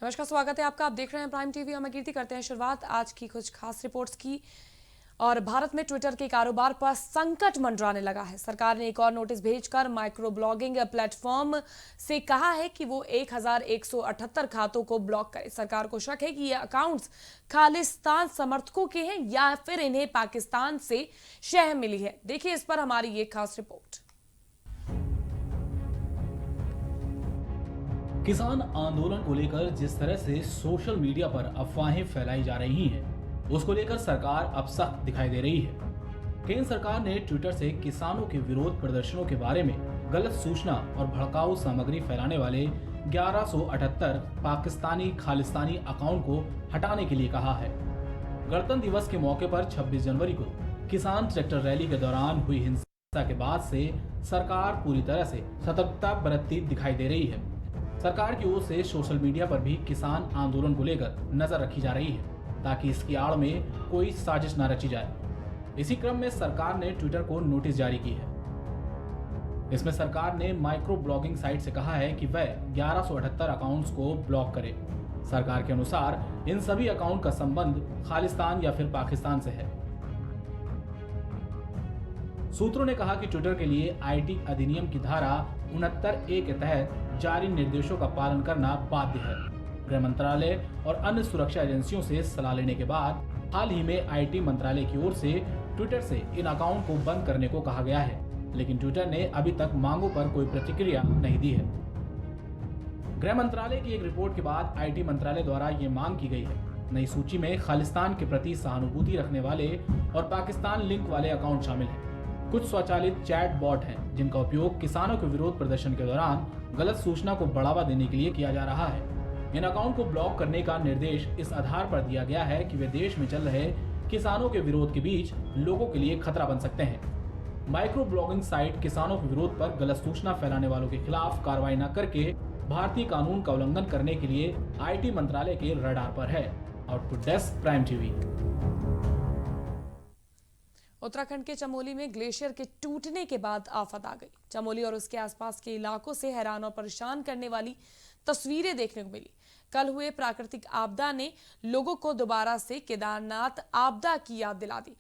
नमस्कार, स्वागत है आपका। आप देख रहे हैं प्राइम टीवी और मैं कीर्ति। करते हैं शुरुआत आज की कुछ खास रिपोर्ट्स की। और भारत में ट्विटर के कारोबार पर संकट मंडराने लगा है। सरकार ने एक और नोटिस भेजकर माइक्रो ब्लॉगिंग प्लेटफॉर्म से कहा है कि वो 1178 खातों को ब्लॉक करे। सरकार को शक है कि ये अकाउंट्स खालिस्तान समर्थकों के हैं या फिर इन्हें पाकिस्तान से शह मिली है। देखिए इस पर हमारी ये खास रिपोर्ट। किसान आंदोलन को लेकर जिस तरह से सोशल मीडिया पर अफवाहें फैलाई जा रही हैं, उसको लेकर सरकार अब सख्त दिखाई दे रही है। केंद्र सरकार ने ट्विटर से किसानों के विरोध प्रदर्शनों के बारे में गलत सूचना और भड़काऊ सामग्री फैलाने वाले 1178 पाकिस्तानी खालिस्तानी अकाउंट को हटाने के लिए कहा है। गणतंत्र दिवस के मौके पर 26 जनवरी को किसान ट्रैक्टर रैली के दौरान हुई हिंसा के बाद से सरकार पूरी तरह से सतर्कता बरतती दिखाई दे रही है। सरकार की ओर से सोशल मीडिया पर भी किसान आंदोलन को लेकर नजर रखी जा रही है ताकि इसकी आड़ में कोई साजिश न रची जाए। इसी क्रम में सरकार ने ट्विटर को नोटिस जारी की है। इसमें सरकार ने माइक्रो ब्लॉगिंग साइट से कहा है कि वह 1178 अकाउंट्स को ब्लॉक करे। सरकार के अनुसार इन सभी अकाउंट का संबंध खालिस्तान या फिर पाकिस्तान से है। सूत्रों ने कहा कि ट्विटर के लिए आईटी अधिनियम की धारा 69A के तहत जारी निर्देशों का पालन करना बाध्य है। गृह मंत्रालय और अन्य सुरक्षा एजेंसियों से सलाह लेने के बाद हाल ही में आईटी मंत्रालय की ओर से ट्विटर से इन अकाउंट को बंद करने को कहा गया है, लेकिन ट्विटर ने अभी तक मांगों पर कोई प्रतिक्रिया नहीं दी है। गृह मंत्रालय की एक रिपोर्ट के बाद आईटी मंत्रालय द्वारा ये मांग की गई है। नई सूची में खालिस्तान के प्रति सहानुभूति रखने वाले और पाकिस्तान लिंक वाले अकाउंट शामिल हैं। कुछ स्वचालित चैट बॉट हैं जिनका उपयोग किसानों के विरोध प्रदर्शन के दौरान गलत सूचना को बढ़ावा देने के लिए किया जा रहा है। इन अकाउंट को ब्लॉक करने का निर्देश इस आधार पर दिया गया है कि वे देश में चल रहे किसानों के विरोध के बीच लोगों के लिए खतरा बन सकते हैं। माइक्रो ब्लॉगिंग साइट किसानों के विरोध पर गलत सूचना फैलाने वालों के खिलाफ कार्रवाई न करके भारतीय कानून का उल्लंघन करने के लिए आईटी मंत्रालय के रडार पर है। Output desk prime TV. Uttarakhand के चमोली में ग्लेशियर के टूटने के बाद आफत आ गई। चमोली और उसके आसपास के इलाकों से हैरान और परेशान करने वाली तस्वीरें देखने को मिली। कल हुए प्राकृतिक आपदा ने लोगों को दोबारा से केदारनाथ आपदा की याद दिला दी।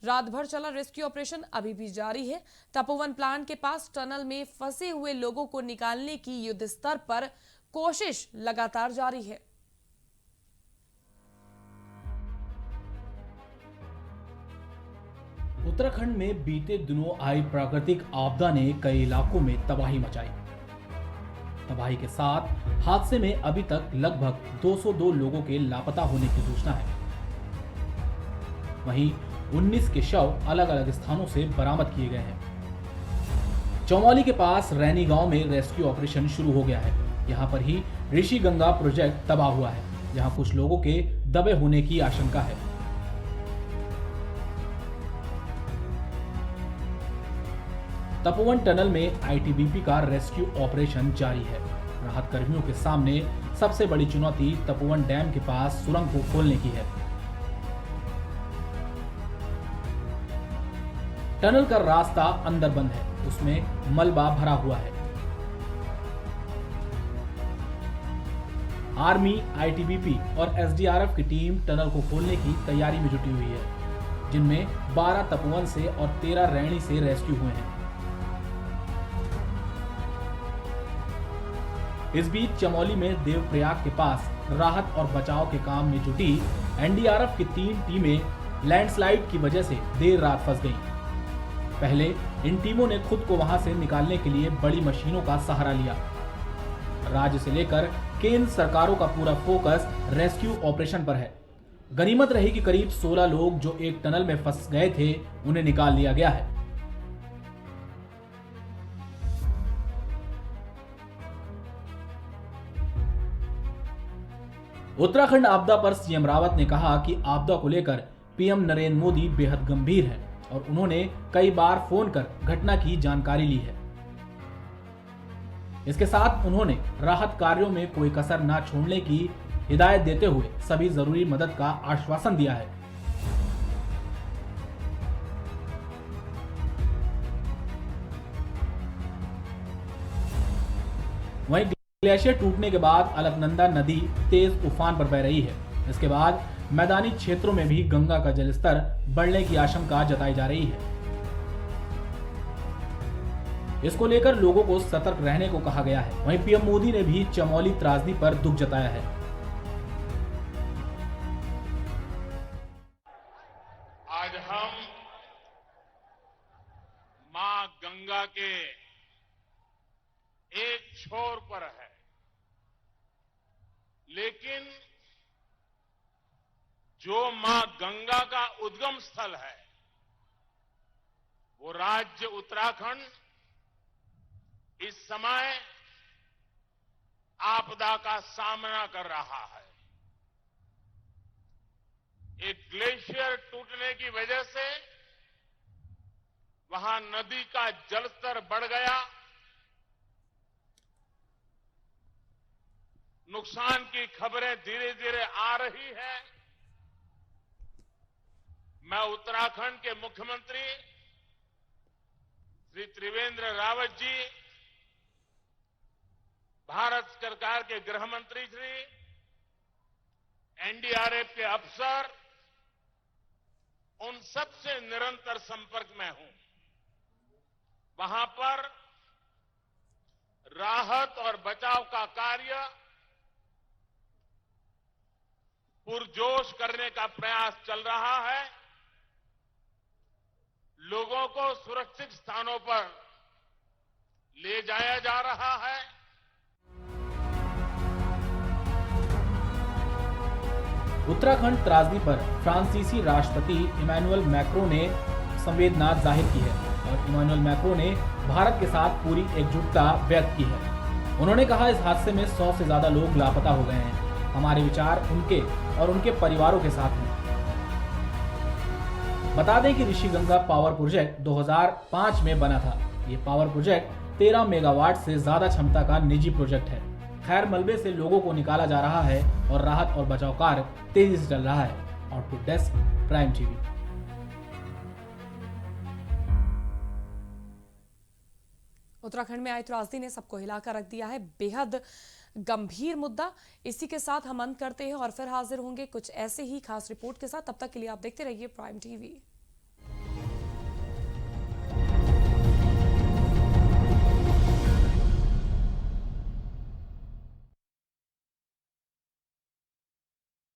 रात भर चला रेस्क्यू ऑपरेशन अभी भी जारी है। तपोवन प्लांट के पास टनल में फंसे हुए लोगों को निकालने की युद्ध स्तर पर कोशिश लगातार जारी है। उत्तराखंड में बीते दिनों आई प्राकृतिक आपदा ने कई इलाकों में तबाही मचाई। तबाही के साथ हादसे में अभी तक लगभग 202 लोगों के लापता होने की सूचना है। वहीं 19 के शव अलग अलग स्थानों से बरामद किए गए हैं। चौमोली के पास रैनी गांव में रेस्क्यू ऑपरेशन शुरू हो गया है। यहां पर ही ऋषि गंगा प्रोजेक्ट तबाह हुआ है, जहां कुछ लोगों के दबे होने की आशंका है। तपोवन टनल में आईटीबीपी का रेस्क्यू ऑपरेशन जारी है। राहत कर्मियों के सामने सबसे बड़ी चुनौती तपोवन डैम के पास सुरंग को खोलने की है। टनल का रास्ता अंदर बंद है, उसमें मलबा भरा हुआ है। आर्मी, आईटीबीपी और एसडीआरएफ की टीम टनल को खोलने की तैयारी में जुटी हुई है, जिनमें 12 तपोवन से और 13 रैणी से रेस्क्यू हुए हैं। इस बीच चमोली में देवप्रयाग के पास राहत और बचाव के काम में जुटी एनडीआरएफ की 3 टीमें लैंडस्लाइड की वजह से देर रात फंस गईं। पहले इन टीमों ने खुद को वहां से निकालने के लिए बड़ी मशीनों का सहारा लिया। राज्य से लेकर केंद्र सरकारों का पूरा फोकस रेस्क्यू ऑपरेशन पर है। गनीमत रही कि करीब 16 लोग जो एक टनल में फंस गए थे, उन्हें निकाल लिया गया है। उत्तराखंड आपदा पर सीएम रावत ने कहा कि आपदा को लेकर पीएम नरेंद्र मोदी बेहद गंभीर हैं और उन्होंने कई बार फोन कर घटना की जानकारी ली है। इसके साथ उन्होंने राहत कार्यों में कोई कसर न छोड़ने की हिदायत देते हुए सभी जरूरी मदद का आश्वासन दिया है। वहीं ग्लेशियर टूटने के बाद अलकनंदा नदी तेज उफान पर बह रही है। इसके बाद मैदानी क्षेत्रों में भी गंगा का जलस्तर बढ़ने की आशंका जताई जा रही है। इसको लेकर लोगों को सतर्क रहने को कहा गया है। वहीं पीएम मोदी ने भी चमोली त्रासदी पर दुख जताया है। आज हम मां गंगा के एक छोर पर है, लेकिन जो मां गंगा का उद्गम स्थल है, वो राज्य उत्तराखंड इस समय आपदा का सामना कर रहा है। एक ग्लेशियर टूटने की वजह से वहां नदी का जलस्तर बढ़ गया, नुकसान की खबरें धीरे धीरे आ रही है। मैं उत्तराखंड के मुख्यमंत्री श्री त्रिवेंद्र रावत जी, भारत सरकार के गृह मंत्री श्री, एनडीआरएफ के अफसर, उन सबसे निरंतर संपर्क में हूं। वहां पर राहत और बचाव का कार्य पुरजोश करने का प्रयास चल रहा है। लोगों को सुरक्षित स्थानों पर ले जाया जा रहा है। उत्तराखंड त्रासदी पर फ्रांसीसी राष्ट्रपति इमैनुअल मैक्रों ने संवेदना जाहिर की है और इमैनुअल मैक्रों ने भारत के साथ पूरी एकजुटता व्यक्त की है। उन्होंने कहा, इस हादसे में 100 से ज्यादा लोग लापता हो गए हैं। हमारे विचार उनके और उनके परिवारों के साथ हैं। बता दें कि ऋषिगंगा पावर प्रोजेक्ट 2005 में बना था। ये पावर प्रोजेक्ट 13 मेगावाट से ज्यादा क्षमता का निजी प्रोजेक्ट है। खैर, मलबे से लोगों को निकाला जा रहा है और राहत और बचाव कार्य तेजी से चल रहा है। Output desk, prime TV. Uttarakhand में आई त्रासदी ने सबको हिलाकर रख दिया है। बेहद गंभीर मुद्दा। इसी के साथ हम अंत करते हैं और फिर हाजिर होंगे कुछ ऐसे ही खास रिपोर्ट के साथ। तब तक के लिए आप देखते रहिए प्राइम टीवी।